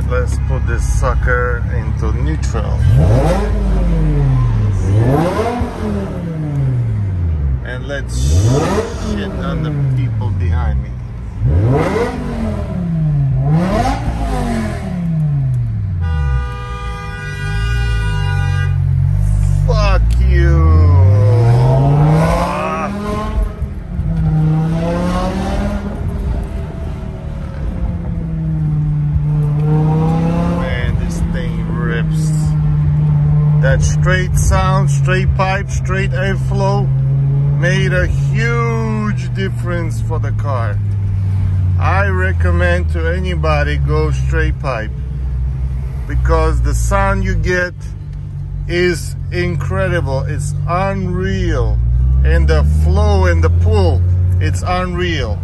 Let's put this sucker into neutral. And let's shit on the people behind me. Fuck you. That straight sound, straight pipe, straight airflow made a huge difference for the car. I recommend to anybody go straight pipe because the sound you get is incredible. It's unreal, and the flow and the pull, it's unreal.